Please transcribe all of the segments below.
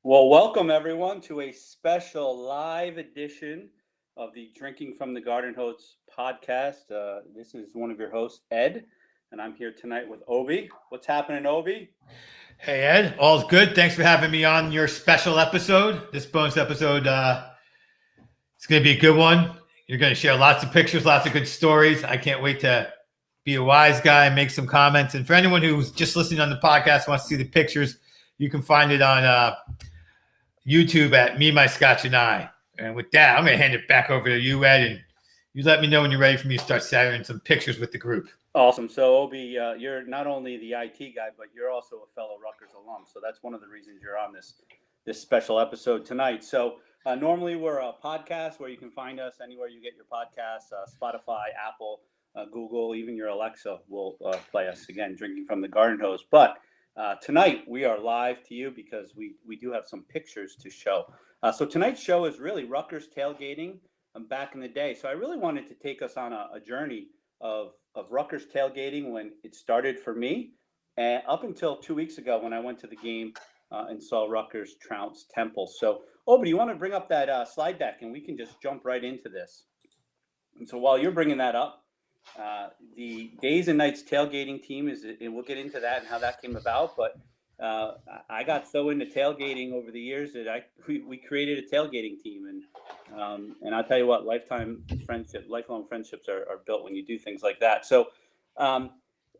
Well, welcome everyone to a special live edition of the Drinking from the Garden Hose podcast. This is one of your hosts, Ed, and I'm here tonight with Obi. What's happening, Obi? Hey Ed, all's good. Thanks for having me on your special episode. This bonus episode, it's going to be a good one. You're going to share lots of pictures, lots of good stories. I can't wait to be a wise guy and make some comments. And for anyone who's just listening on the podcast, wants to see the pictures, you can find it on YouTube at Me, My Scotch, and I. And with that, I'm going to hand it back over to you, Ed, and you let me know when you're ready for me to start sharing some pictures with the group. Awesome. So, Obi, you're not only the IT guy, but you're also a fellow Rutgers alum. So that's one of the reasons you're on this special episode tonight. So normally we're a podcast where you can find us anywhere you get your podcasts, Spotify, Apple, Google, even your Alexa will play us again, Drinking from the Garden Hose. But tonight we are live to you because we do have some pictures to show. So tonight's show is really Rutgers tailgating back in the day. So I really wanted to take us on a journey of Rutgers tailgating when it started for me, and up until 2 weeks ago when I went to the game and saw Rutgers trounce Temple. So, Obi, you want to bring up that slide deck and we can just jump right into this. And so while you're bringing that up, the Days and Nights tailgating team and we'll get into that and how that came about. But I got so into tailgating over the years that we created a tailgating team, and I'll tell you what, lifelong friendships are built when you do things like that. So,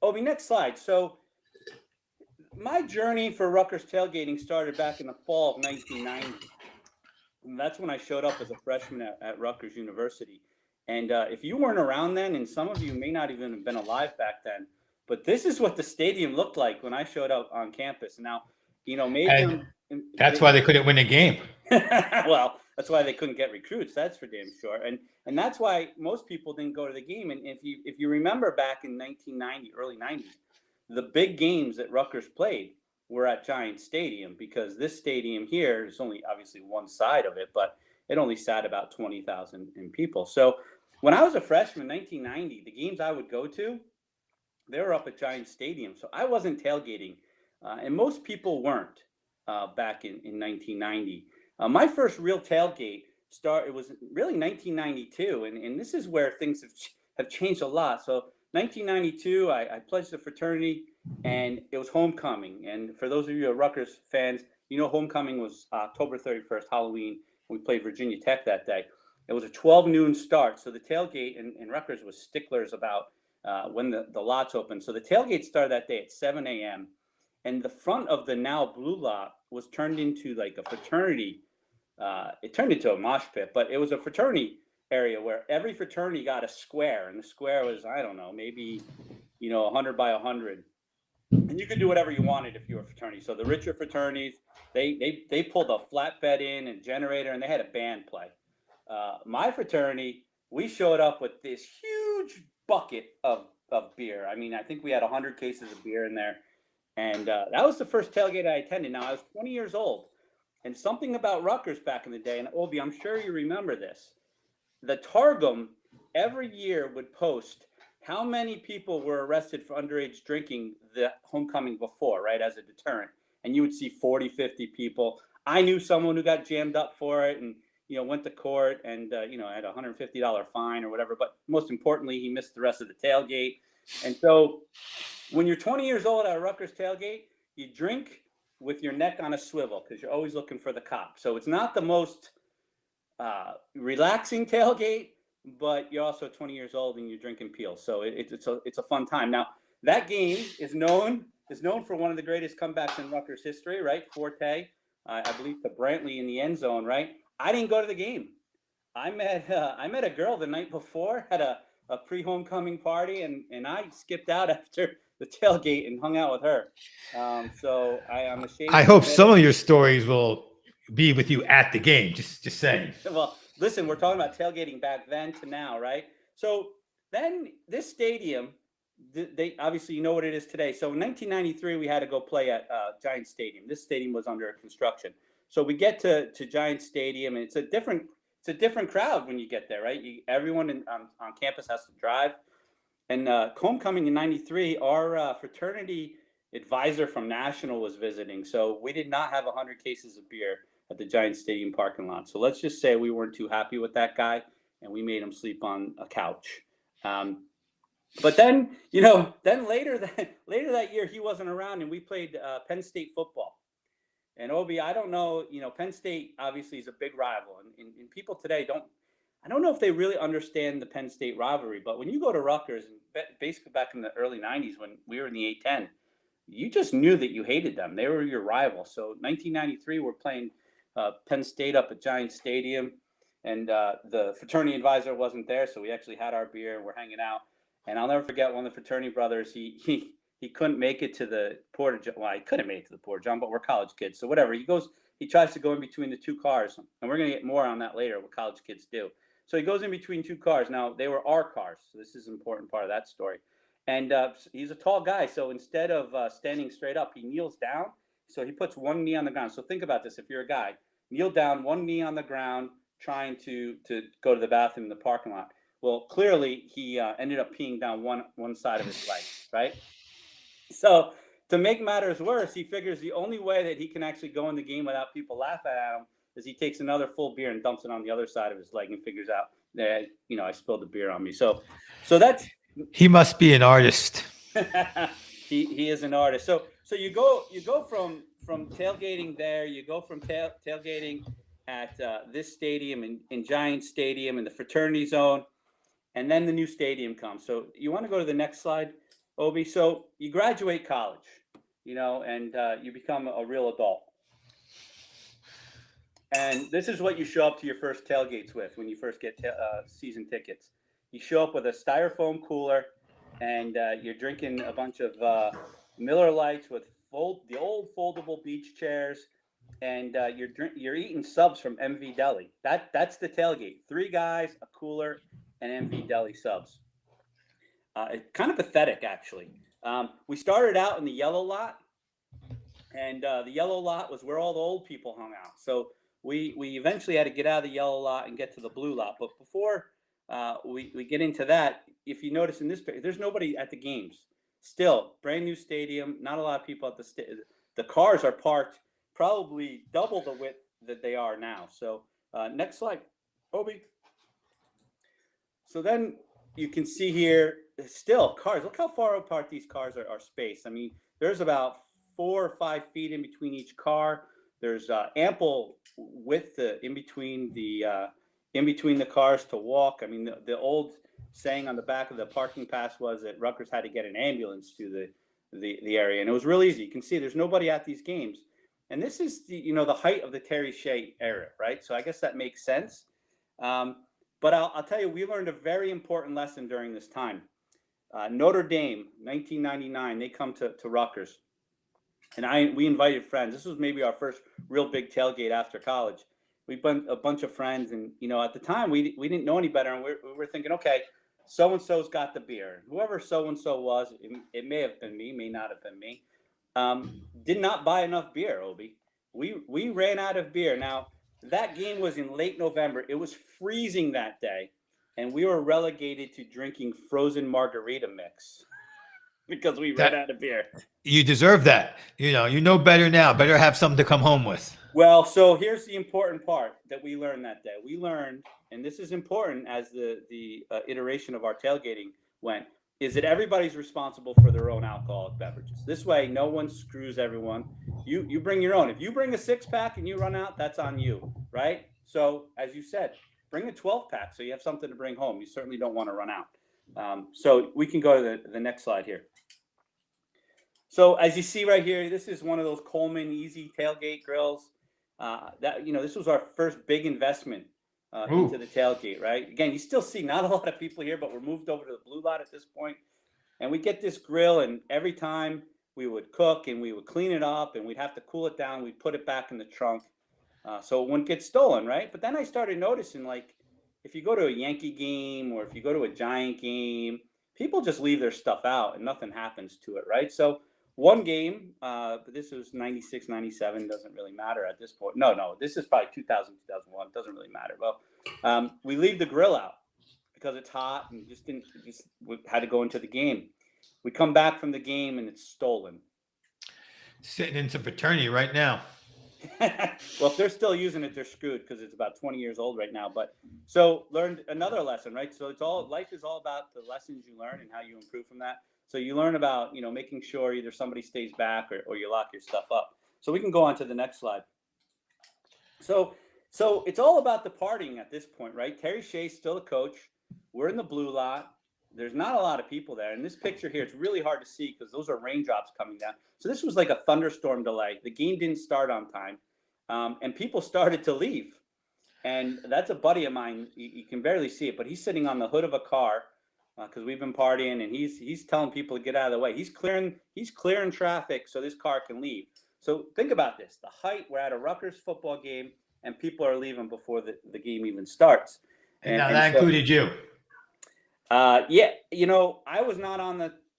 Obi, next slide. So, my journey for Rutgers tailgating started back in the fall of 1990. And that's when I showed up as a freshman at Rutgers University. And if you weren't around then, and some of you may not even have been alive back then, but this is what the stadium looked like when I showed up on campus. Now, maybe that's why they couldn't win a game. Well, that's why they couldn't get recruits. That's for damn sure. And that's why most people didn't go to the game. And if you remember back in 1990, early 90s, the big games that Rutgers played were at Giant Stadium, because this stadium here is only obviously one side of it, but it only sat about 20,000 people. So when I was a freshman in 1990, the games I would go to, they were up at Giant Stadium. So I wasn't tailgating, and most people weren't back in 1990. My first real tailgate it was really 1992, and this is where things have changed a lot. So 1992, I pledged the fraternity, and it was homecoming. And for those of you who are Rutgers fans, homecoming was October 31st, Halloween. We played Virginia Tech that day. It was a 12 noon start. So the tailgate in Rutgers was sticklers about when the lots opened. So the tailgate started that day at 7 a.m. And the front of the now blue lot was turned into like a fraternity. It turned into a mosh pit, but it was a fraternity area where every fraternity got a square. And the square was, I don't know, maybe, 100 by 100. And you could do whatever you wanted if you were a fraternity. So the richer fraternities, they pulled a flatbed in and generator, and they had a band play. My fraternity, we showed up with this huge bucket of beer. I mean, I think we had 100 cases of beer in there. And that was the first tailgate I attended. Now, I was 20 years old. And something about Rutgers back in the day, and Obi, I'm sure you remember this. The Targum every year would post how many people were arrested for underage drinking the homecoming before, right, as a deterrent. And you would see 40, 50 people. I knew someone who got jammed up for it and, went to court and, had a $150 fine or whatever. But most importantly, he missed the rest of the tailgate. And so when you're 20 years old at a Rutgers tailgate, you drink with your neck on a swivel because you're always looking for the cop. So it's not the most relaxing tailgate, but you're also 20 years old and you're drinking Peel. So it's a fun time. Now, that game is known for one of the greatest comebacks in Rutgers history, right? Forte, I believe, to Brantley in the end zone, right? I didn't go to the game. I met a girl the night before, had a pre-homecoming party, and I skipped out after the tailgate and hung out with her. So I'm ashamed. I hope some of your stories will be with you at the game. Just saying. Well, listen, we're talking about tailgating back then to now, right? So then this stadium, they obviously, what it is today. So in 1993, we had to go play at Giant Stadium. This stadium was under construction. So we get to Giant Stadium, and it's a different crowd when you get there, right? Everyone on campus has to drive. And homecoming in 93, our fraternity advisor from National was visiting. So we did not have 100 cases of beer at the Giant Stadium parking lot. So let's just say we weren't too happy with that guy, and we made him sleep on a couch. But then, then later that year, he wasn't around, and we played Penn State football. And Obi, I don't know, Penn State obviously is a big rival, and people today I don't know if they really understand the Penn State rivalry, but when you go to Rutgers, and basically back in the early 90s when we were in the A-10, you just knew that you hated them. They were your rival. So 1993, we're playing Penn State up at Giant Stadium, and the fraternity advisor wasn't there, so we actually had our beer and we're hanging out. And I'll never forget one of the fraternity brothers. He couldn't make it to the Porta. Well, he couldn't make it to the Porta John, but we're college kids, so whatever. He tries to go in between the two cars, and we're gonna get more on that later. What college kids do. So he goes in between two cars. Now they were our cars, so this is an important part of that story. And he's a tall guy, so instead of standing straight up, he kneels down. So he puts one knee on the ground. So think about this: if you're a guy, kneel down, one knee on the ground, trying to go to the bathroom in the parking lot. Well, clearly he ended up peeing down one side of his leg, right? So to make matters worse, he figures the only way that he can actually go in the game without people laughing at him is he takes another full beer and dumps it on the other side of his leg and figures out that I spilled the beer on me. So that's he must be an artist. he is an artist. So you go from tailgating there, you go from tailgating at this stadium in Giant Stadium in the fraternity zone, and then the new stadium comes. So you want to go to the next slide, Obi? So you graduate college, and you become a real adult. And this is what you show up to your first tailgates with when you first get season tickets. You show up with a styrofoam cooler, and you're drinking a bunch of Miller Lights with the old foldable beach chairs, and you're eating subs from MV Deli. That's the tailgate. 3 guys, a cooler, and MV Deli subs. It's kind of pathetic, actually. We started out in the yellow lot, and the yellow lot was where all the old people hung out. So we eventually had to get out of the yellow lot and get to the blue lot. But before we get into that, if you notice in this picture, there's nobody at the games. Still, brand new stadium, not a lot of people at the the cars are parked probably double the width that they are now. So next slide, Obi. So then you can see here, still cars. Look how far apart these cars are spaced. I mean, there's about 4 or 5 feet in between each car. There's ample width in between the cars to walk. I mean, the old saying on the back of the parking pass was that Rutgers had to get an ambulance to the area, and it was real easy. You can see there's nobody at these games, and this is the height of the Terry Shea era, right? So I guess that makes sense. But I'll tell you, we learned a very important lesson during this time. Notre Dame, 1999, they come to Rutgers. And we invited friends. This was maybe our first real big tailgate after college. We brought a bunch of friends, and at the time we didn't know any better, and we were thinking, okay, so and so's got the beer. Whoever so and so was, it may have been me, may not have been me. Did not buy enough beer, Obi. We ran out of beer. Now that game was in late November. It was freezing that day, and we were relegated to drinking frozen margarita mix because we ran out of beer. You deserve that. You know better now. Better have something to come home with. Well, so here's the important part that we learned that day. We learned, and this is important as the iteration of our tailgating went, is that everybody's responsible for their own alcoholic beverages. This way, no one screws everyone. You bring your own. If you bring a 6-pack and you run out, that's on you, right? So, as you said, bring a 12-pack so you have something to bring home. You certainly don't want to run out. So we can go to the next slide here. So as you see right here, this is one of those Coleman easy tailgate grills. This was our first big investment into the tailgate, right? Again, you still see not a lot of people here, but we're moved over to the blue lot at this point. And we get this grill, and every time we would cook and we would clean it up and we'd have to cool it down, we'd put it back in the trunk so it wouldn't get stolen, right? But then I started noticing, like, if you go to a Yankee game or if you go to a Giant game, people just leave their stuff out and nothing happens to it, right? So one game, but this was 96, 97, doesn't really matter at this point. No, this is probably 2000, 2001, doesn't really matter. Well, we leave the grill out because it's hot and we had to go into the game. We come back from the game and it's stolen. Sitting in some fraternity right now. Well, if they're still using it, they're screwed because it's about 20 years old right now. But so learned another lesson, right? So life is all about the lessons you learn and how you improve from that. So you learn about, making sure either somebody stays back or you lock your stuff up. So we can go on to the next slide. So it's all about the partying at this point, right? Terry Shea's still a coach. We're in the blue lot. There's not a lot of people there. In this picture here, it's really hard to see because those are raindrops coming down. So this was like a thunderstorm delay. The game didn't start on time, and people started to leave. And that's a buddy of mine. You can barely see it, but he's sitting on the hood of a car because we've been partying, and he's telling people to get out of the way. He's clearing traffic so this car can leave. So think about this: the height. We're at a Rutgers football game, and people are leaving before the game even starts. And now that included you. Yeah, I was not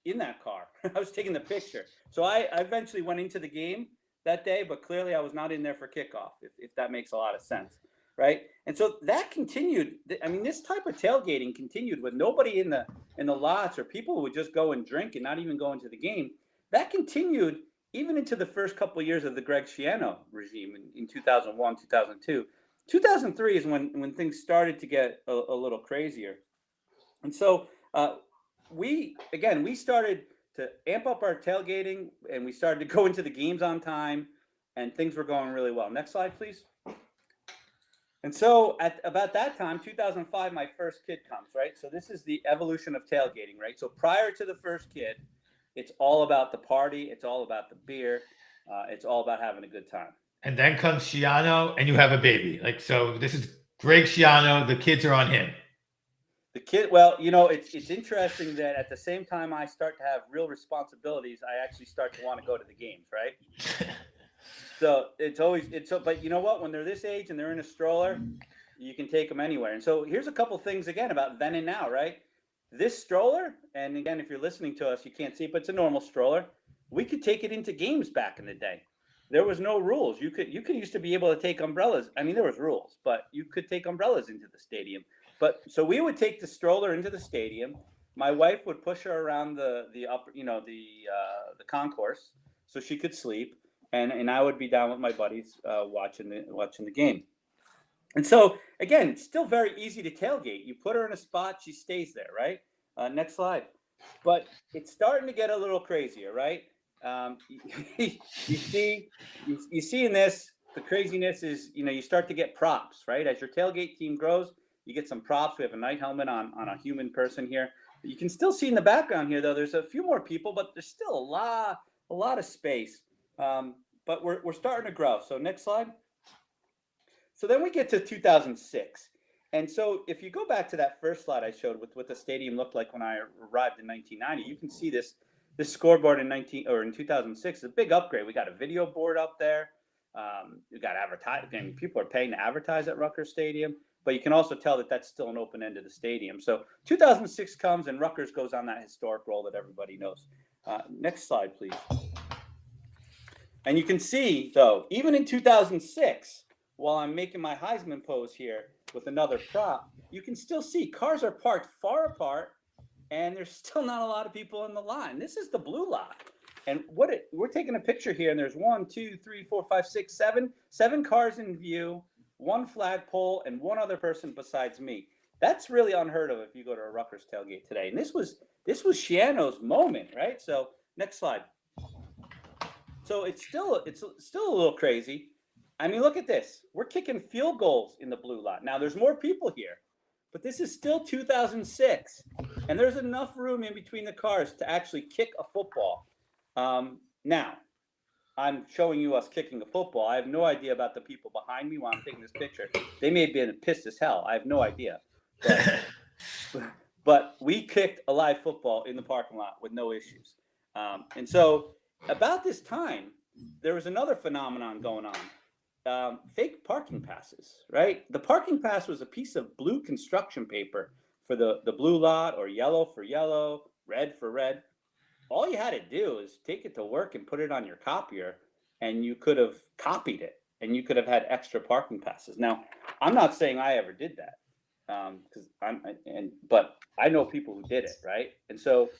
in that car. I was taking the picture. So I eventually went into the game that day, but clearly I was not in there for kickoff, if that makes a lot of sense, right? And so that continued. I mean, this type of tailgating continued with nobody in the lots, or people who would just go and drink and not even go into the game. That continued even into the first couple of years of the Greg Schiano regime in 2001, 2002. 2003 is when things started to get a little crazier. And so we started to amp up our tailgating, and we started to go into the games on time, and things were going really well. Next slide, please. And so at about that time, 2005, my first kid comes, right? So this is the evolution of tailgating, right? So prior to the first kid, it's all about the party. It's all about the beer. It's all about having a good time. And then comes Schiano, and you have a baby. So this is Greg Schiano. The kids are on him. The kid, well, it's interesting that at the same time I start to have real responsibilities, I actually start to want to go to the games, right? So but you know what? When they're this age and they're in a stroller, you can take them anywhere. And so here's a couple things again about then and now, right? This stroller, and again, if you're listening to us, you can't see it, but it's a normal stroller. We could take it into games back in the day. There was no rules. You could used to be able to take umbrellas. I mean, there was rules, but you could take umbrellas into the stadium. But so we would take the stroller into the stadium. My wife would push her around the upper, the concourse, so she could sleep, and I would be down with my buddies watching the game. And so again, it's still very easy to tailgate. You put her in a spot, she stays there, right? Next slide. But it's starting to get a little crazier, right? You see in this, the craziness is, you start to get props, right? As your tailgate team grows, you get some props. We have a night helmet on a human person here. You can still see in the background here, though, there's a few more people, but there's still a lot of space. But we're starting to grow. So next slide. So then we get to 2006. And so if you go back to that first slide I showed with what the stadium looked like when I arrived in 1990, you can see this scoreboard in 2006 is a big upgrade. We got a video board up there. We got advertising. People are paying to advertise at Rutgers Stadium, but you can also tell that that's still an open end of the stadium. So 2006 comes and Rutgers goes on that historic roll that everybody knows. Next slide, please. And you can see, though, even in 2006, while I'm making my Heisman pose here with another prop, you can still see cars are parked far apart, and there's still not a lot of people in the line. This is the blue lot. And we're taking a picture here, and there's 1, 2, 3, 4, 5, 6, 7 cars in view, 1 flagpole, and 1 other person besides me. That's really unheard of if you go to a Rutgers tailgate today. And this was Schiano's moment, right? So next slide. So it's still a little crazy. I mean, look at this. We're kicking field goals in the blue lot. Now there's more people here, but this is still 2006, and there's enough room in between the cars to actually kick a football. Now, I'm showing you us kicking a football. I have no idea about the people behind me while I'm taking this picture. They may have been pissed as hell. I have no idea. But we kicked a live football in the parking lot with no issues. And so about this time, there was another phenomenon going on. Fake parking passes, right? The parking pass was a piece of blue construction paper for the blue lot, or yellow for yellow, red for red. All you had to do is take it to work and put it on your copier, and you could have copied it, and you could have had extra parking passes. Now, I'm not saying I ever did that, but I know people who did it, right? And so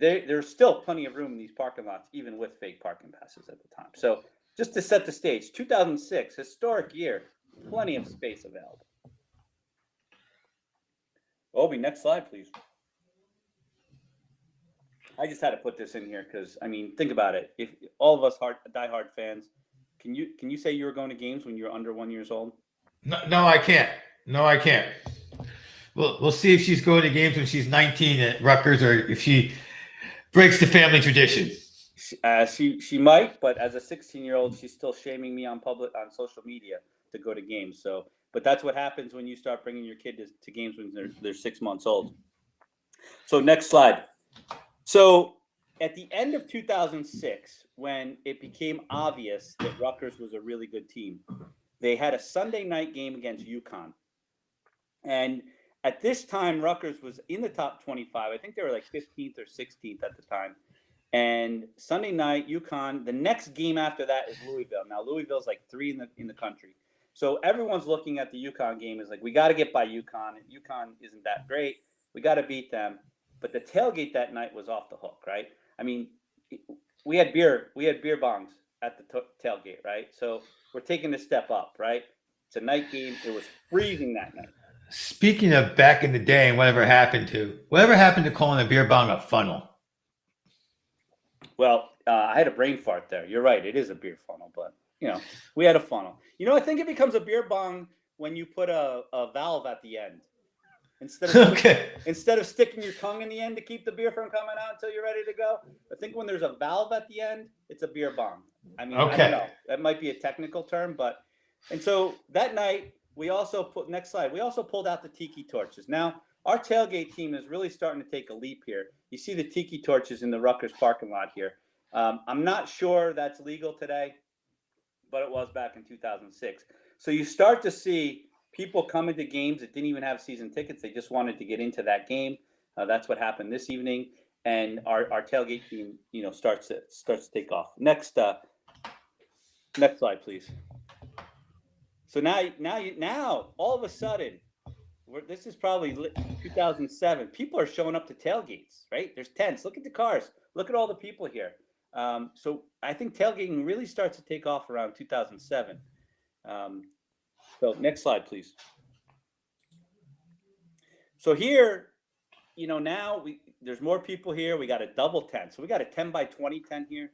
there's still plenty of room in these parking lots, even with fake parking passes at the time. So just to set the stage, 2006, historic year, plenty of space available. Obi, next slide, please. I just had to put this in here because, I mean, think about it. If all of us diehard fans, can you say you were going to games when you were under 1 year old? No, I can't. No, I can't. We'll see if she's going to games when she's 19 at Rutgers, or if she breaks the family tradition. She might, but as a 16-year-old, she's still shaming me on social media to go to games. So, but that's what happens when you start bringing your kid to games when they're 6 months old. So next slide. So at the end of 2006, when it became obvious that Rutgers was a really good team, they had a Sunday night game against UConn. And at this time, Rutgers was in the top 25. I think they were like 15th or 16th at the time. And Sunday night, UConn, the next game after that is Louisville. Now, Louisville's like 3 in the country. So everyone's looking at the UConn game as like, we got to get by UConn. And UConn isn't that great. We got to beat them. But the tailgate that night was off the hook, right? I mean, we had beer bongs at the tailgate, right? So we're taking a step up, right? It's a night game. It was freezing that night. Speaking of back in the day and whatever happened to calling a beer bong a funnel? Well, I had a brain fart there. You're right. It is a beer funnel, but we had a funnel. I think it becomes a beer bong when you put a valve at the end. Instead of sticking your tongue in the end to keep the beer from coming out until you're ready to go, I think when there's a valve at the end, it's a beer bong. I mean, I don't know. That might be a technical term, and so that night we also pulled out the Tiki Torches. Now our tailgate team is really starting to take a leap here. You see the Tiki Torches in the Rutgers parking lot here. I'm not sure that's legal today, but it was back in 2006. So you start to see people coming to games that didn't even have season tickets. They just wanted to get into that game. That's what happened this evening. And our tailgate team, starts to take off. Next slide, please. So now all of a sudden, this is probably 2007. People are showing up to tailgates, right? There's tents. Look at the cars. Look at all the people here. So I think tailgating really starts to take off around 2007. So next slide, please. So here, now there's more people here. We got a double tent. So we got a 10 by 20 tent here.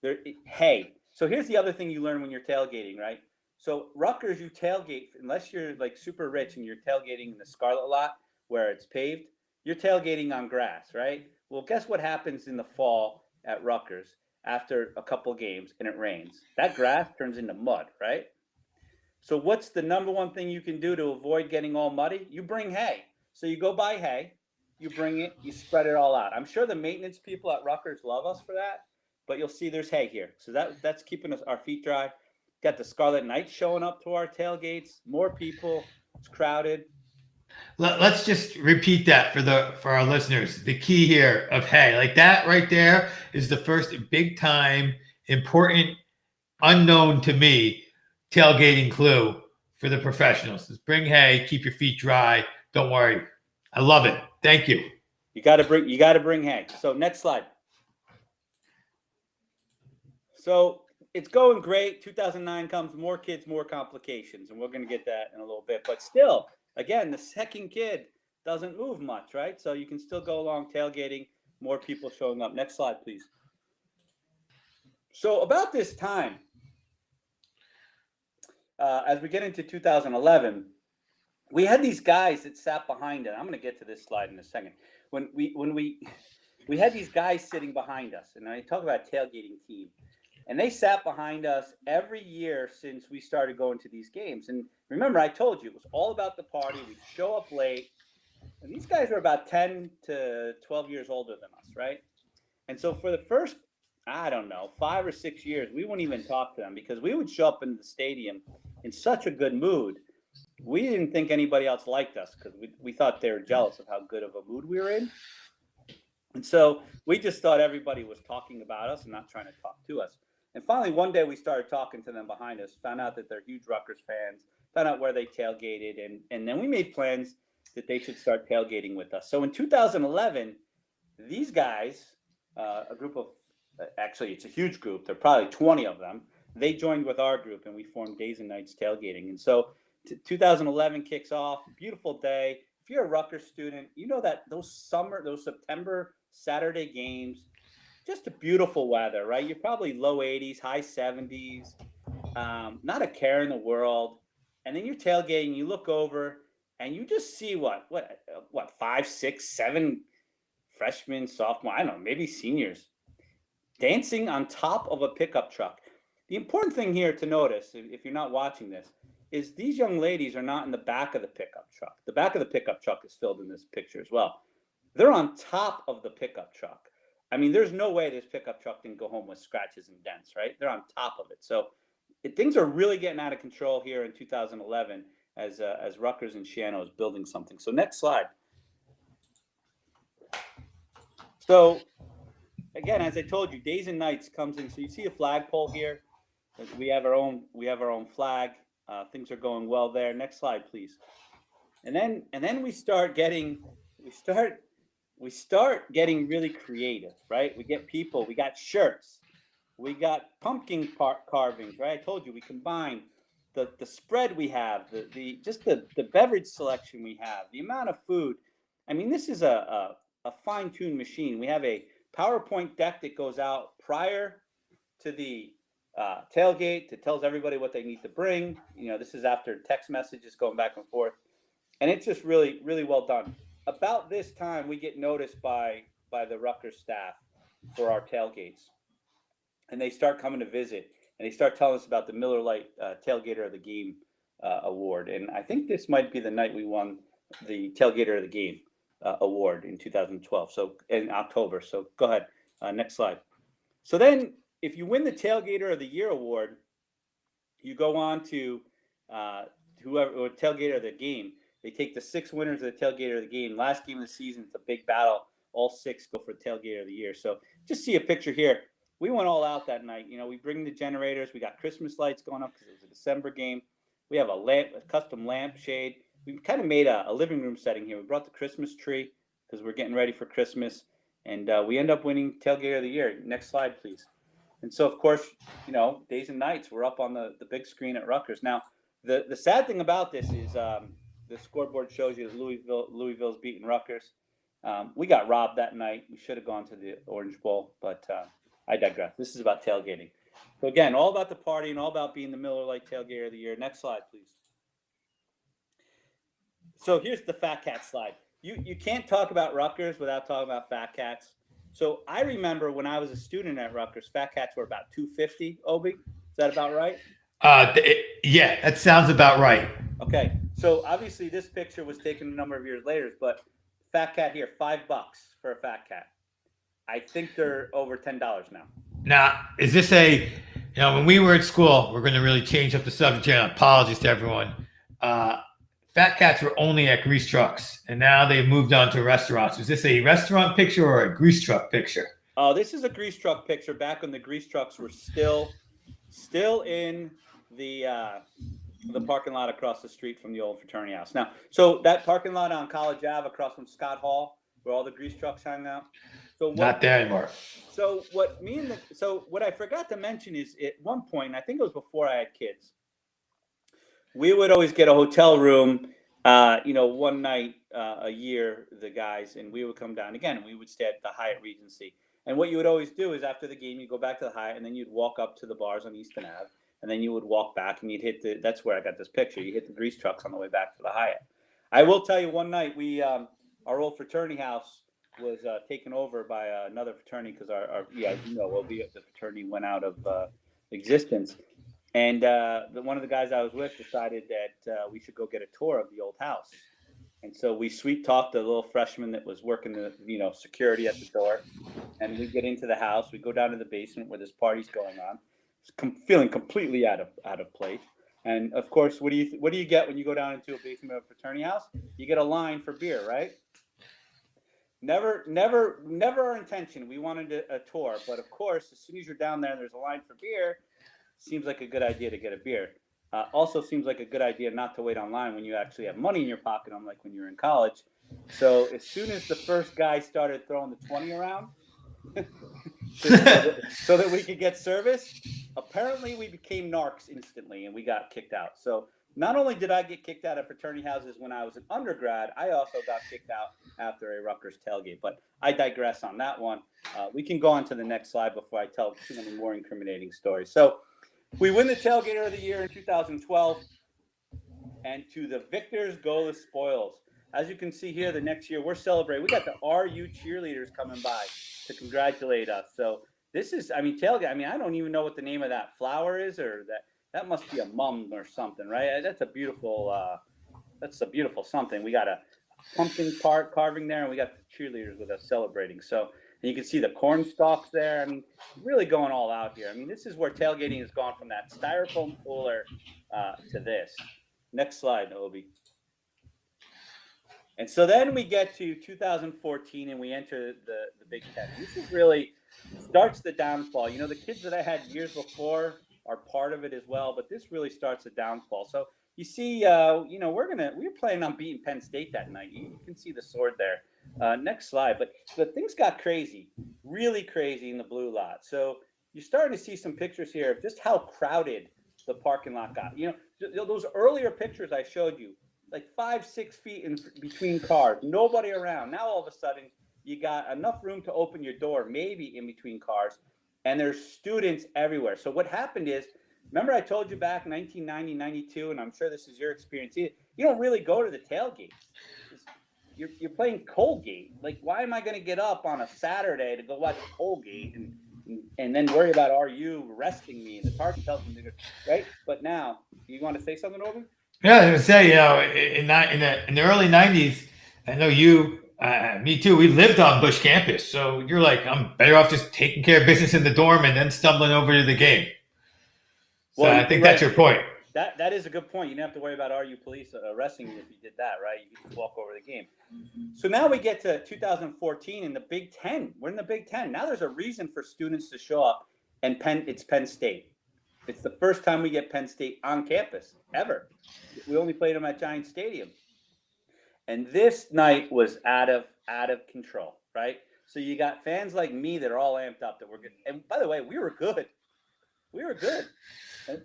So here's the other thing you learn when you're tailgating, right? So Rutgers, you tailgate, unless you're like super rich and you're tailgating in the Scarlet lot where it's paved, you're tailgating on grass, right? Well, guess what happens in the fall at Rutgers after a couple games and it rains? That grass turns into mud, right? So what's the number one thing you can do to avoid getting all muddy? You bring hay. So you go buy hay, you bring it, you spread it all out. I'm sure the maintenance people at Rutgers love us for that, but you'll see there's hay here. So that's keeping our feet dry. Got the Scarlet Knights showing up to our tailgates. More people. It's crowded. Let's just repeat that for our listeners. The key here of hay, like that right there, is the first big time, important, unknown to me, tailgating clue for the professionals. Just bring hay, keep your feet dry. Don't worry. I love it. Thank you. You got to bring hay. So next slide. So it's going great. 2009 comes, more kids, more complications, and we're going to get that in a little bit. But still, again, the second kid doesn't move much, right? So you can still go along tailgating, more people showing up. Next slide, please. So about this time, as we get into 2011, we had these guys that sat behind it. I'm going to get to this slide in a second. When we had these guys sitting behind us, and I talk about a tailgating team. And they sat behind us every year since we started going to these games. And remember, I told you, it was all about the party. We'd show up late. And these guys were about 10 to 12 years older than us, right? And so for the first, 5 or 6 years, we wouldn't even talk to them because we would show up in the stadium in such a good mood. We didn't think anybody else liked us because we thought they were jealous of how good of a mood we were in. And so we just thought everybody was talking about us and not trying to talk to us. And finally, one day we started talking to them behind us, found out that they're huge Rutgers fans, found out where they tailgated, and then we made plans that they should start tailgating with us. So in 2011, these guys, a group of, actually, it's a huge group. There are probably 20 of them. They joined with our group, and we formed Days and Nights Tailgating. And so 2011 kicks off, beautiful day. If you're a Rutgers student, you know that those September Saturday games, just a beautiful weather, right? You're probably low 80s, high 70s, not a care in the world. And then you're tailgating, you look over, and you just see what 5, 6, 7 freshmen, sophomore, I don't know, maybe seniors dancing on top of a pickup truck. The important thing here to notice, if you're not watching this, is these young ladies are not in the back of the pickup truck. The back of the pickup truck is filled in this picture as well. They're on top of the pickup truck. I mean, there's no way this pickup truck didn't go home with scratches and dents, right? They're on top of it. So things are really getting out of control here in 2011 as Rutgers and Shiano is building something. So next slide. So again, as I told you, Days and Nights comes in. So you see a flagpole here. We have our own flag. Things are going well there. Next slide, please. And then we start getting really creative, right? We get people. We got shirts. We got pumpkin carvings, right? I told you we combine the spread we have, the beverage selection we have, the amount of food. I mean, this is a fine-tuned machine. We have a PowerPoint deck that goes out prior to the tailgate that tells everybody what they need to bring. You know, this is after text messages going back and forth, and it's just really, really well done. About this time, we get noticed by the Rutgers staff for our tailgates, and they start coming to visit, and they start telling us about the Miller Lite Tailgater of the Game award. And I think this might be the night we won the Tailgater of the Game award in 2012. So in October. So go ahead, next slide. So then, if you win the Tailgater of the Year award, you go on to whoever Tailgater of the Game. They take the 6 winners of the Tailgater of the Game. Last game of the season, it's a big battle. All 6 go for Tailgater of the Year. So just see a picture here. We went all out that night. You know, we bring the generators. We got Christmas lights going up because it was a December game. We have a custom lamp shade. We kind of made a living room setting here. We brought the Christmas tree because we're getting ready for Christmas. And we end up winning Tailgater of the Year. Next slide, please. And so, of course, you know, Days and Nights, we're up on the big screen at Rutgers. Now, the sad thing about this is the scoreboard shows you Louisville's beating Rutgers. We got robbed that night. We should have gone to the Orange Bowl, but I digress. This is about tailgating. So again, all about the party and all about being the Miller Lite Tailgater of the Year. Next slide, please. So here's the Fat Cat slide. You can't talk about Rutgers without talking about Fat Cats. So I remember when I was a student at Rutgers, Fat Cats were about $2.50. Obi, is that about right? Yeah, that sounds about right. Okay, so obviously this picture was taken a number of years later, but Fat Cat here, $5 for a Fat Cat. I think they're over $10 now. Now, is this when we were at school, we're going to really change up the subject here. Apologies to everyone. Fat Cats were only at grease trucks, and now they've moved on to restaurants. Is this a restaurant picture or a grease truck picture? Oh, this is a grease truck picture back when the grease trucks were still in the parking lot across the street from the old fraternity house. Now, so that parking lot on College Ave across from Scott Hall, where all the grease trucks hang out. So not there anymore. So what I forgot to mention is at one point, I think it was before I had kids, we would always get a hotel room, one night a year, the guys, and we would come down again, and we would stay at the Hyatt Regency. And what you would always do is after the game, you go back to the Hyatt, and then you'd walk up to the bars on Easton Ave, and then you would walk back, and you'd hit that's where I got this picture. You hit the grease trucks on the way back to the Hyatt. I will tell you, one night we, our old fraternity house was taken over by another fraternity because the fraternity went out of existence. And one of the guys I was with decided that we should go get a tour of the old house. And so we sweet talked the little freshman that was working the security at the door. And we get into the house. We go down to the basement where this party's going on, feeling completely out of place. And of course, what do you get when you go down into a basement of a fraternity house? You get a line for beer, right? Never our intention. We wanted a tour, but of course, as soon as you're down there and there's a line for beer, seems like a good idea to get a beer. Also seems like a good idea not to wait online when you actually have money in your pocket, unlike when you're in college. So as soon as the first guy started throwing the 20 around, so that we could get service, apparently we became narcs instantly and we got kicked out. So not only did I get kicked out of fraternity houses when I was an undergrad, I also got kicked out after a Rutgers tailgate. But I digress on that one. We can go on to the next slide before I tell too many more incriminating stories. So we win the Tailgater of the Year in 2012, and to the victors go the spoils. As you can see here, the next year we're celebrating. We got the RU cheerleaders coming by to congratulate us. So this is, I mean, tailgate. I mean, I don't even know what the name of that flower is, or that must be a mum or something, right? That's a beautiful something. We got a pumpkin part carving there, and we got the cheerleaders with us celebrating. So, and you can see the corn stalks there. I mean, really going all out here. I mean, this is where tailgating has gone from that styrofoam cooler to this. Next slide, Obi. And so then we get to 2014 and we enter the Big Ten. This is really starts the downfall. You know, the kids that I had years before are part of it as well, but this really starts the downfall. So you see, you know, we're planning on beating Penn State that night. You can see the sword there. Next slide. But things got crazy, really crazy in the blue lot. So you're starting to see some pictures here of just how crowded the parking lot got. You know, those earlier pictures I showed you, like 5-6 feet in between cars, nobody around. Now all of a sudden you got enough room to open your door, maybe in between cars, and there's students everywhere. So what happened is, remember I told you back in 1990, 92, and I'm sure this is your experience, you don't really go to the tailgates. You're playing Colgate. Like, why am I going to get up on a Saturday to go watch Colgate and then worry about RU arresting me and the target tells me to, right? But now, you want to say something, Obi? Yeah, I was going to say, you know, in the early 90s, I know you, me too, we lived on Bush campus. So you're like, I'm better off just taking care of business in the dorm and then stumbling over to the game. So well, I think that's your point. That is a good point. You didn't have to worry about RU police arresting you if you did that, right? You could just walk over the game. So now we get to 2014 in the Big Ten. We're in the Big Ten. Now there's a reason for students to show up, and it's Penn State. It's the first time we get Penn State on campus ever. We only played them at Giant Stadium. And this night was out of control, right? So you got fans like me that are all amped up that we're good. And by the way, we were good. We were good.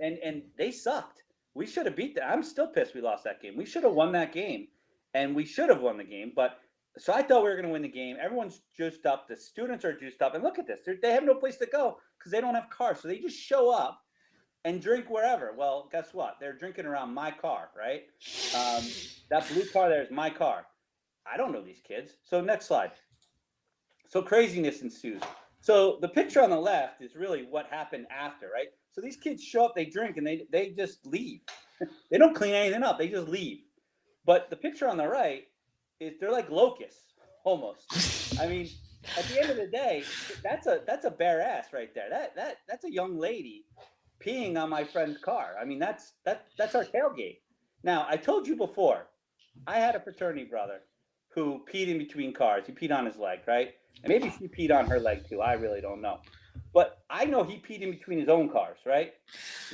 And they sucked. We should have beat them. I'm still pissed we lost that game. We should have won that game. And we should have won the game. But so I thought we were going to win the game. Everyone's juiced up. The students are juiced up. And look at this. They have no place to go because they don't have cars. So they just show up and drink wherever. Well, guess what? They're drinking around my car, right? That blue car there is my car. I don't know these kids. So next slide. So craziness ensues. So the picture on the left is really what happened after, right? So these kids show up, they drink, and they just leave. They don't clean anything up. They just leave. But the picture on the right is they're like locusts, almost. I mean, at the end of the day, that's a bare ass right there. That's a young lady peeing on my friend's car. I mean, that's our tailgate. Now, I told you before, I had a fraternity brother who peed in between cars. He peed on his leg, right? And maybe she peed on her leg too. I really don't know. But I know he peed in between his own cars, right?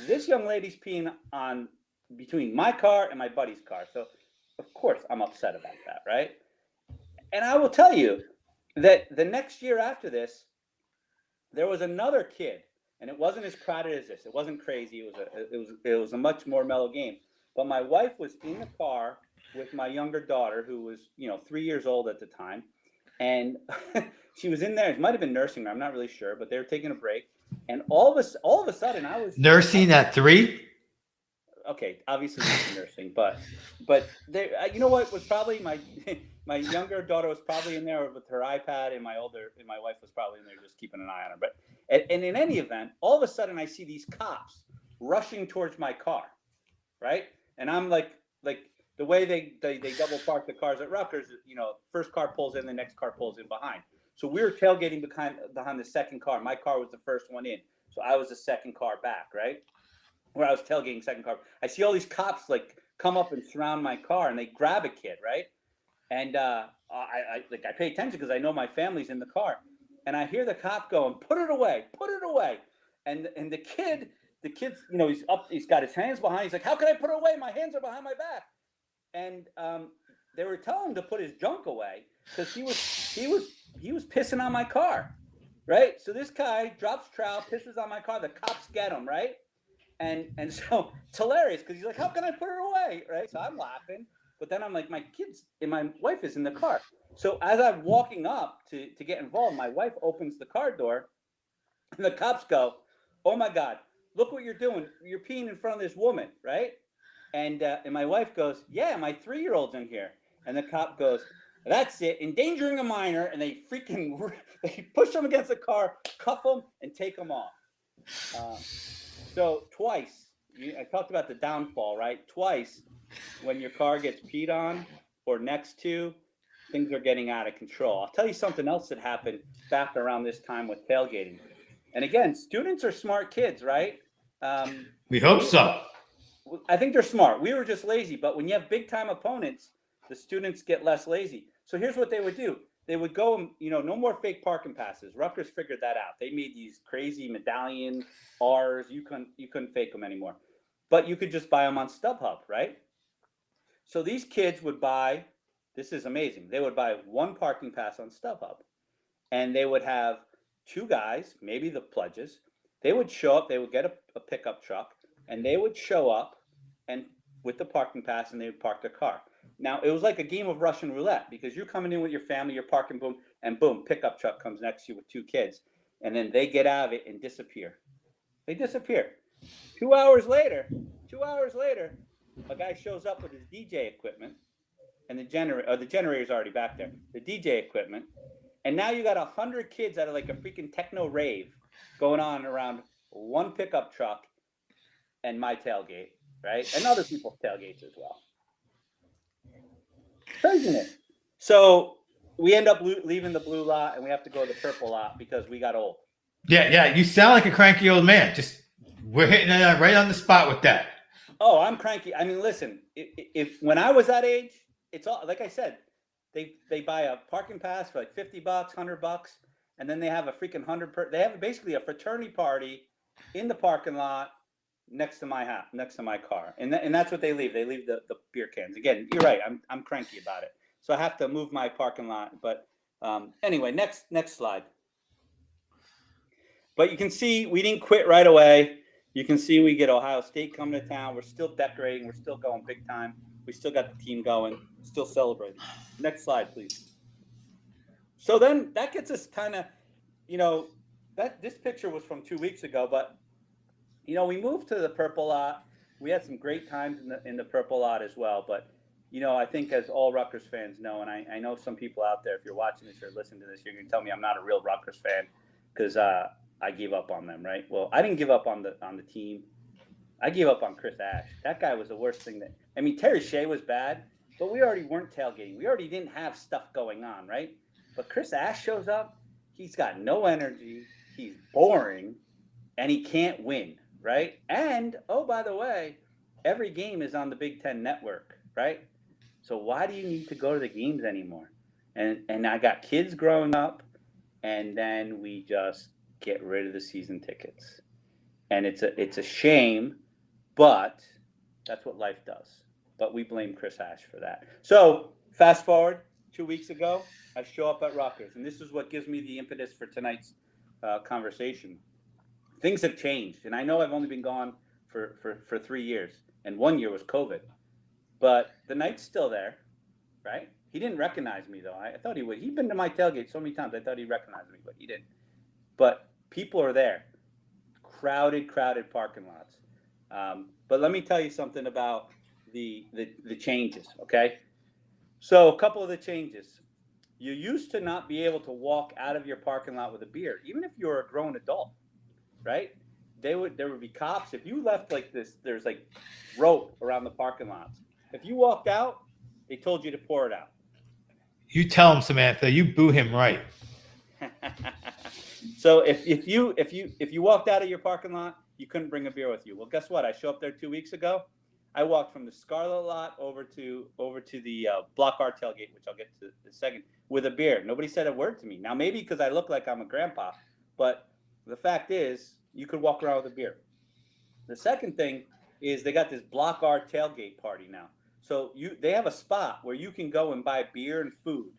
This young lady's peeing on between my car and my buddy's car. So, of course, I'm upset about that, right? And I will tell you that the next year after this, there was another kid, and it wasn't as crowded as this. It wasn't crazy. It was a much more mellow game. But my wife was in the car with my younger daughter, who was 3 years old at the time, and she was in there. It might have been nursing her. I'm not really sure, but they were taking a break. And all of a sudden, I was nursing at 3. Okay, obviously nursing, but there. You know what was probably my younger daughter was probably in there with her iPad, and my wife was probably in there just keeping an eye on her. But and in any event, all of a sudden, I see these cops rushing towards my car, right? And I'm like the way they double park the cars at Rutgers, first car pulls in, the next car pulls in behind. So we were tailgating behind the second car. My car was the first one in, so I was the second car back, right? Where I was tailgating second car. I see all these cops like come up and surround my car, and they grab a kid, right? And I pay attention because I know my family's in the car, and I hear the cop going, "Put it away, put it away," and the kid's he's got his hands behind. He's like, "How can I put it away? My hands are behind my back." And they were telling him to put his junk away because he was pissing on my car, right? So this guy drops trowel, pisses on my car. The cops get him, right? And so it's hilarious because he's like, "How can I put her away?" Right? So I'm laughing, but then I'm like, my kids and my wife is in the car. So as I'm walking up to get involved, my wife opens the car door, and the cops go, "Oh my God, look what you're doing! You're peeing in front of this woman, right?" And my wife goes, "Yeah, my 3-year-old's in here." And the cop goes, "That's it, endangering a minor." And they they push him against the car, cuff him, and take him off. So twice, I talked about the downfall, right? Twice, when your car gets peed on or next to, things are getting out of control. I'll tell you something else that happened back around this time with tailgating. And again, students are smart kids, right? We hope so. I think they're smart. We were just lazy. But when you have big time opponents, the students get less lazy. So here's what they would do. They would go, no more fake parking passes. Rutgers figured that out. They made these crazy medallion R's. You couldn't fake them anymore. But you could just buy them on StubHub, right? So these kids would buy, this is amazing. They would buy one parking pass on StubHub. And they would have 2 guys, maybe the pledges. They would show up, they would get a pickup truck, and they would show up and with the parking pass, and they would park their car. Now, it was like a game of Russian roulette because you're coming in with your family, you're parking, boom, and boom, pickup truck comes next to you with 2 kids. And then they get out of it and disappear. They disappear. 2 hours later, a guy shows up with his DJ equipment, and the generator's already back there. The DJ equipment, and now you got 100 kids out of like a freaking techno rave going on around one pickup truck and my tailgate, right? And other people's tailgates as well. Craziness. So we end up leaving the blue lot and we have to go to the purple lot because we got old. Yeah. You sound like a cranky old man. We're hitting it right on the spot with that. Oh, I'm cranky. I mean, listen, if when I was that age, it's all like I said. They buy a parking pass for like $50, $100, and then they have a freaking they have basically a fraternity party in the parking lot next to my house, next to my car, and that's what they leave. They leave the beer cans. Again, you're right. I'm cranky about it, so I have to move my parking lot. But anyway, next slide. But you can see we didn't quit right away. You can see we get Ohio State coming to town. We're still decorating. We're still going big time. We still got the team going. Still celebrating. Next slide, please. So then that gets us kind of, that this picture was from 2 weeks ago, but we moved to the purple lot. We had some great times in the purple lot as well. But I think as all Rutgers fans know, and I know some people out there, if you're watching this or listening to this, you're gonna tell me I'm not a real Rutgers fan because I gave up on them, right? Well, I didn't give up on the team. I gave up on Chris Ash. That guy was the worst thing Terry Shea was bad, but we already weren't tailgating. We already didn't have stuff going on, right? But Chris Ash shows up. He's got no energy. He's boring, and he can't win, right? And, oh, by the way, every game is on the Big Ten Network, right? So why do you need to go to the games anymore? And I got kids growing up, and then we just get rid of the season tickets. And it's a shame, but that's what life does. But we blame Chris Ash for that. So fast forward 2 weeks ago, I show up at Rutgers, and this is what gives me the impetus for tonight's conversation. Things have changed, and I know I've only been gone for 3 years, and 1 year was COVID. But the Knight's still there, right? He didn't recognize me, though. I thought he would. He'd been to my tailgate so many times. I thought he recognized me, but he didn't. But people are there. Crowded parking lots. But let me tell you something about the changes, okay? So a couple of the changes. You used to not be able to walk out of your parking lot with a beer, even if you were a grown adult, right? There would be cops. If you left like this, there's like rope around the parking lots. If you walked out, they told you to pour it out. You tell him, Samantha. You boo him right. So if you walked out of your parking lot, you couldn't bring a beer with you. Well, guess what? I show up there 2 weeks ago. I walked from the Scarlet lot over to the Block R tailgate, which I'll get to in a second, with a beer. Nobody said a word to me. Now, maybe because I look like I'm a grandpa, but the fact is, you could walk around with a beer. The second thing is they got this Block R tailgate party now. So they have a spot where you can go and buy beer and food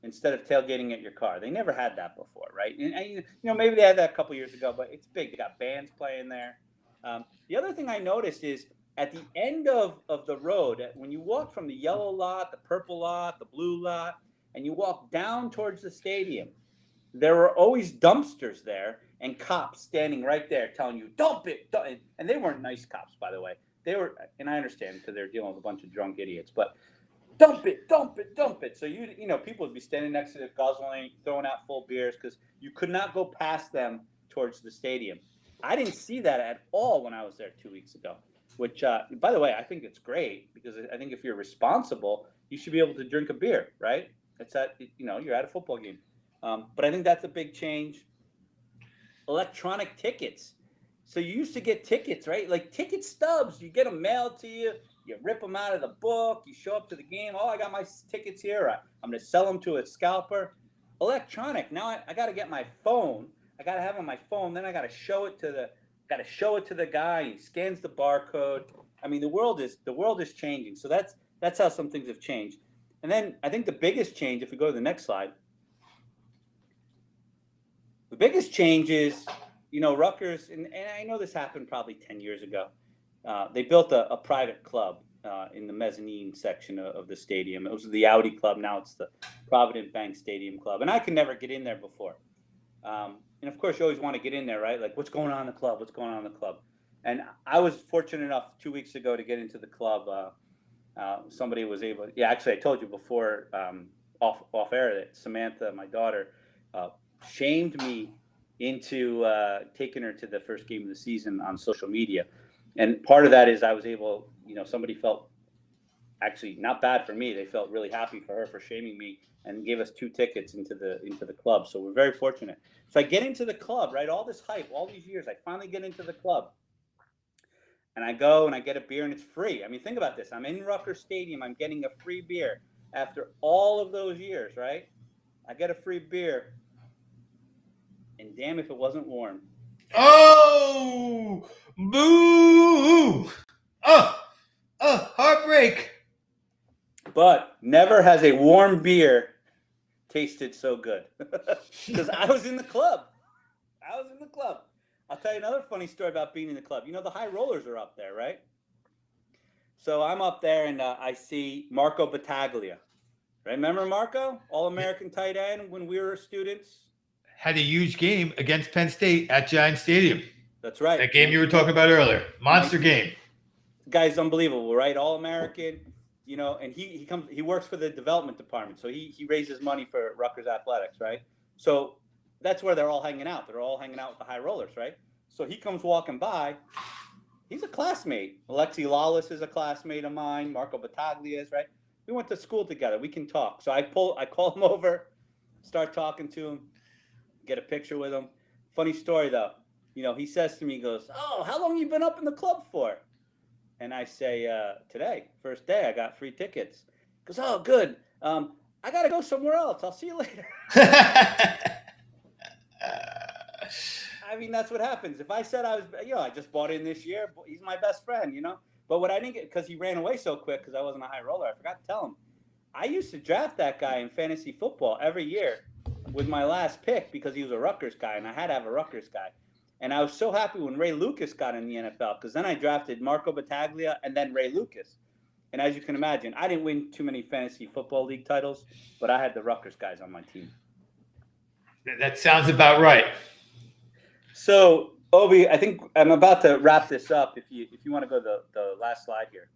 instead of tailgating at your car. They never had that before, right? And maybe they had that a couple years ago, but it's big. They got bands playing there. The other thing I noticed is at the end of the road, when you walk from the yellow lot, the purple lot, the blue lot, and you walk down towards the stadium, there were always dumpsters there and cops standing right there telling you, dump it. And they weren't nice cops, by the way. They were, and I understand because they're dealing with a bunch of drunk idiots, but dump it, dump it, dump it. So people would be standing next to the guzzling, throwing out full beers because you could not go past them towards the stadium. I didn't see that at all when I was there 2 weeks ago. Which, by the way, I think it's great because I think if you're responsible, you should be able to drink a beer, right? You're at a football game. But I think that's a big change. Electronic tickets. So you used to get tickets, right? Like ticket stubs. You get them mailed to you. You rip them out of the book. You show up to the game. Oh, I got my tickets here. I'm going to sell them to a scalper. Electronic. Now I got to get my phone. I got to have on my phone. Then I got to show it to the guy. He scans the barcode. I mean, the world is changing. So that's how some things have changed. And then I think the biggest change, if we go to the next slide, the biggest change is, Rutgers, and I know this happened probably 10 years ago. They built a private club in the mezzanine section of the stadium. It was the Audi Club. Now it's the Provident Bank Stadium Club. And I could never get in there before. And of course, you always want to get in there, right? Like, what's going on in the club? What's going on in the club? And I was fortunate enough 2 weeks ago to get into the club. Somebody was able. Yeah, actually, I told you before off air that Samantha, my daughter, shamed me into taking her to the first game of the season on social media. And part of that is I was able, somebody felt actually not bad for me. They felt really happy for her for shaming me and gave us 2 tickets into the club. So we're very fortunate. So I get into the club, right? All this hype, all these years, I finally get into the club. And I go and I get a beer and it's free. I mean, think about this. I'm in Rutgers Stadium. I'm getting a free beer after all of those years, right? I get a free beer. And damn if it wasn't warm. Oh, boo! Heartbreak. But never has a warm beer tasted so good. Because I was in the club. I'll tell you another funny story about being in the club. The high rollers are up there, right? So I'm up there and I see Marco Battaglia. Remember Marco? All-American tight end when we were students? Had a huge game against Penn State at Giant Stadium. That's right. That game you were talking about earlier. Monster game. The guy's unbelievable, right? All-American, and he works for the development department. So he raises money for Rutgers athletics, right? So that's where they're all hanging out. They're all hanging out with the high rollers, right? So he comes walking by. He's a classmate. Alexi Lawless is a classmate of mine. Marco Battaglia is, right? We went to school together. We can talk. So I call him over, start talking to him, get a picture with him. Funny story, though. He says to me, he goes, "Oh, how long you been up in the club for?" And I say, "Today, first day. I got free tickets." He goes, "Oh, good. I got to go somewhere else. I'll see you later." I mean, that's what happens. If I said I was, I just bought in this year. He's my best friend, But what I didn't get, because he ran away so quick because I wasn't a high roller, I forgot to tell him. I used to draft that guy in fantasy football every year with my last pick because he was a Rutgers guy, and I had to have a Rutgers guy. And I was so happy when Ray Lucas got in the NFL because then I drafted Marco Battaglia and then Ray Lucas. And as you can imagine, I didn't win too many fantasy football league titles, but I had the Rutgers guys on my team. That sounds about right. So, Obi, I think I'm about to wrap this up. If you want to go to the last slide here.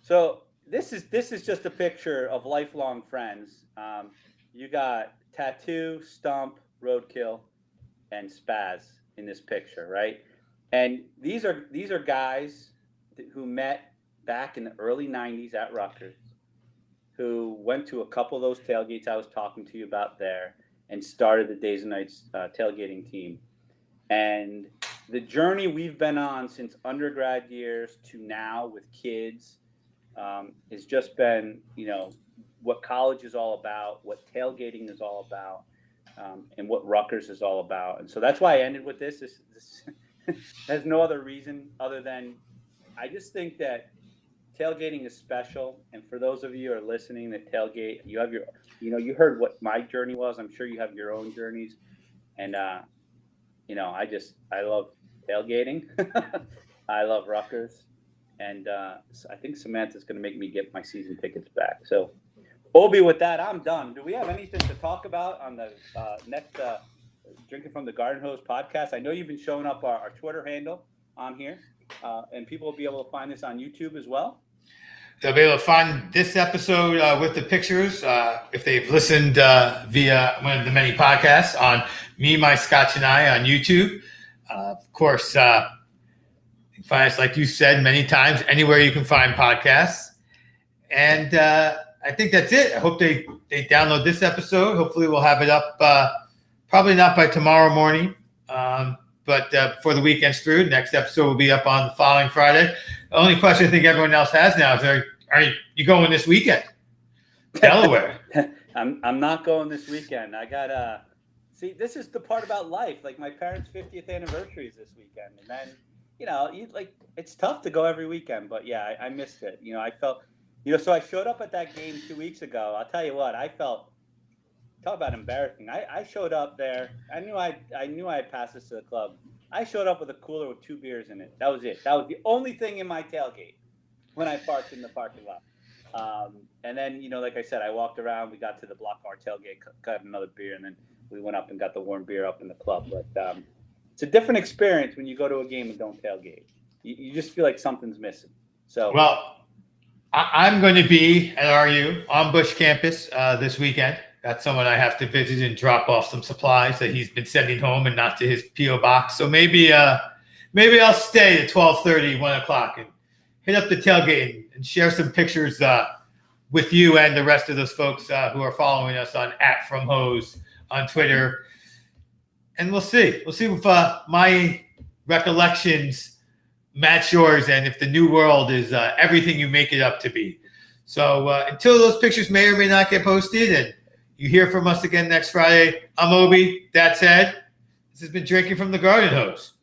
So this is just a picture of lifelong friends. You got Tattoo, Stump, Roadkill, and Spaz in this picture, right? And these are guys who met back in the early 90s at Rutgers, who went to a couple of those tailgates I was talking to you about there and started the Days and Nights tailgating team. And the journey we've been on since undergrad years to now with kids has just been, what college is all about, what tailgating is all about, and what Rutgers is all about. And so that's why I ended with this. This has no other reason other than I just think that tailgating is special. And for those of you who are listening that tailgate, you have your, you heard what my journey was. I'm sure you have your own journeys. And, I love tailgating. I love Rutgers. And I think Samantha's going to make me get my season tickets back. So, Obi, with that, I'm done. Do we have anything to talk about on the next Drinking from the Garden Hose podcast? I know you've been showing up our Twitter handle on here, and people will be able to find this on YouTube as well. They'll be able to find this episode with the pictures if they've listened via one of the many podcasts on Me, My Scotch, and I on YouTube. Of course, you can find us, like you said many times, anywhere you can find podcasts. And I think that's it. I hope they download this episode. Hopefully we'll have it up, probably not by tomorrow morning, but before the weekend's through. Next episode will be up on the following Friday. The only question I think everyone else has now is, are you going this weekend? Delaware. I'm not going this weekend. I got see, this is the part about life. Like, my parents' 50th anniversary is this weekend. And then, it's tough to go every weekend. But, yeah, I missed it. I felt, so I showed up at that game 2 weeks ago. I'll tell you what, I felt, talk about embarrassing. I showed up there. I knew I had passed this to the club. I showed up with a cooler with 2 beers in it. That was it. That was the only thing in my tailgate when I parked in the parking lot. And then, like I said, I walked around. We got to the block bar tailgate, got another beer, and then we went up and got the warm beer up in the club. But it's a different experience when you go to a game and don't tailgate. You just feel like something's missing. So, well, I'm going to be at RU on Bush campus this weekend. Got someone I have to visit and drop off some supplies that he's been sending home and not to his P.O. box. So maybe I'll stay at 12:30, 1 o'clock, and hit up the tailgate and share some pictures with you and the rest of those folks who are following us on @FromHose on Twitter. And we'll see. We'll see if my recollections match yours and if the new world is everything you make it up to be. So until those pictures may or may not get posted and you hear from us again next Friday, I'm Obi. That's Ed. This has been Drinking from the Garden Hose.